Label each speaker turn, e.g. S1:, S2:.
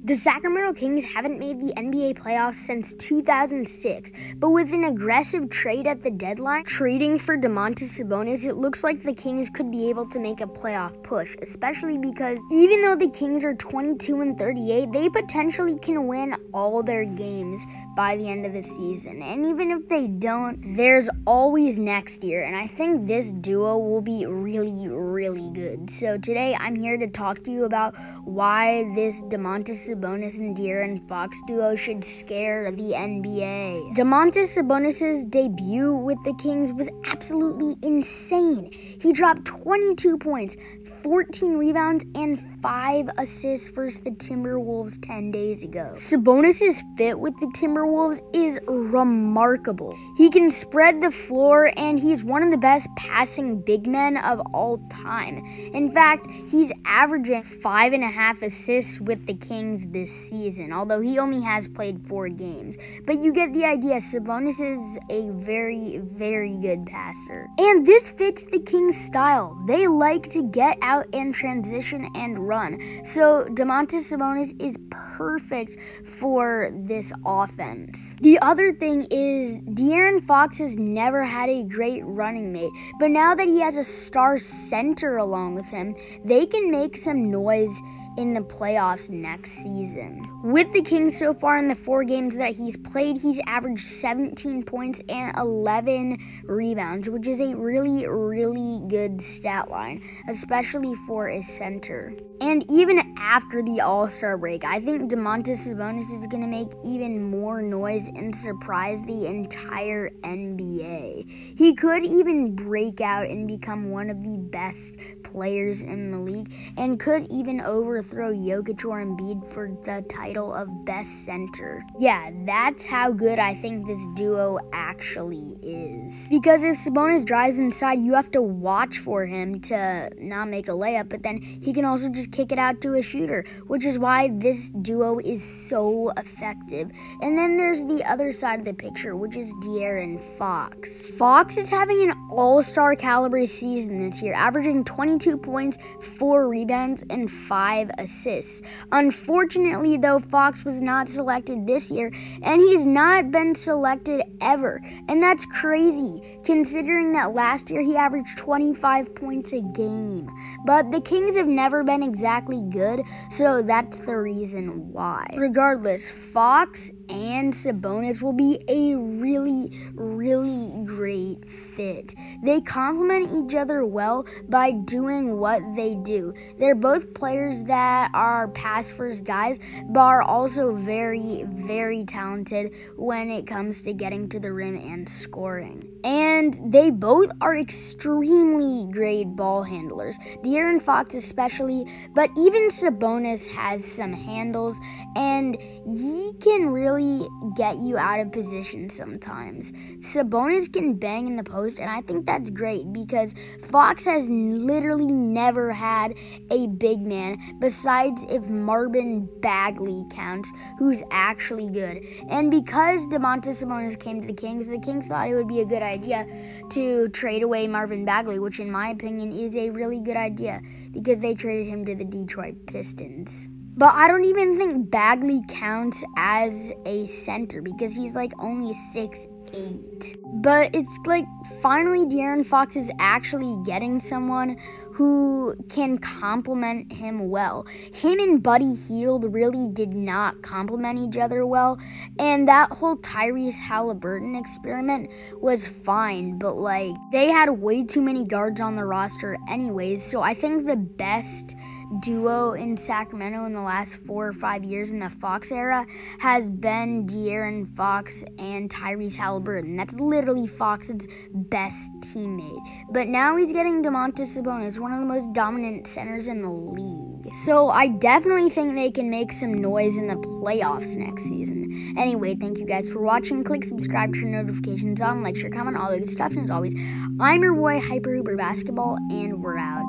S1: The Sacramento Kings haven't made the NBA playoffs since 2006, but with an aggressive trade at the deadline, trading for domantis Sabonis, it looks like the Kings could be able to make a playoff push, especially because even though the Kings are 22-38, they potentially can win all their games by the end of the season. And even if they don't, there's always next year, and I think this duo will be really, really good. So today I'm here to talk to you about why this domantis Sabonis and DeAaron Fox duo should scare the NBA. Domantis Sabonis' debut with the Kings was absolutely insane. He dropped 22 points, 14 rebounds, and 5 assists versus the Timberwolves 10 days ago. Sabonis' fit with the Timberwolves is remarkable. He can spread the floor, and he's one of the best passing big men of all time. In fact, he's averaging 5.5 assists with the Kings this season, although he only has played 4 games. But you get the idea. Sabonis is a very, very good passer. And this fits the Kings' style. They like to get out and transition and run. So domantis Sabonis is perfect for this offense. The other thing is DeAaron Fox has never had a great running mate, but now that he has a star center along with him, they can make some noise in the playoffs next season. With the Kings so far in the 4 games that he's played, he's averaged 17 points and 11 rebounds, which is a really, really good stat line, especially for a center. And even after the All-Star break, I think domantis Sabonis is going to make even more noise and surprise the entire NBA. He could even break out and become one of the best players in the league, and could even overthrow Jokic or Embiid for the title of best center. Yeah, that's how good I think this duo actually is. Because if Sabonis drives inside, you have to watch for him to not make a layup, but then he can also just kick it out to a shooter, which is why this duo is so effective. And then there's the other side of the picture, which is DeAaron Fox. Fox is having an all-star caliber season this year, averaging 22 points, 4 rebounds, and 5 assists. Unfortunately, though, Fox was not selected this year, and he's not been selected ever. And that's crazy, considering that last year he averaged 25 points a game. But the Kings have never been exactly good, so that's the reason why. Regardless, Fox and Sabonis will be a really, really great fit. They complement each other well by doing what they do. They're both players that are pass-first guys, but are also very, very talented when it comes to getting to the rim and scoring. And they both are extremely great ball handlers. DeAaron Fox especially, but even Sabonis has some handles, and he can really get you out of position sometimes. Sabonis can bang in the post, and I think that's great because Fox has literally never had a big man besides if Marvin Bagley counts, who's actually good. And because domantis Sabonis came to the Kings thought it would be a good idea to trade away Marvin Bagley, which in my opinion is a really good idea because they traded him to the Detroit Pistons. But I don't even think Bagley counts as a center because he's like only 6'8". But it's like finally DeAaron Fox is actually getting someone who can complement him well. Him and Buddy Hield really did not complement each other well, and that whole Tyrese Halliburton experiment was fine, but like they had way too many guards on the roster anyways, so I think the best duo in Sacramento in the last 4 or 5 years in the Fox era has been DeAaron Fox and Tyrese Halliburton. That's literally Fox's best teammate. But now he's getting domantis Sabonis, one of the most dominant centers in the league. So I definitely think they can make some noise in the playoffs next season. Anyway, thank you guys for watching. Click subscribe, turn notifications on, like, share, comment, all the good stuff. And as always, I'm your boy Hyper Hooper Basketball, and we're out.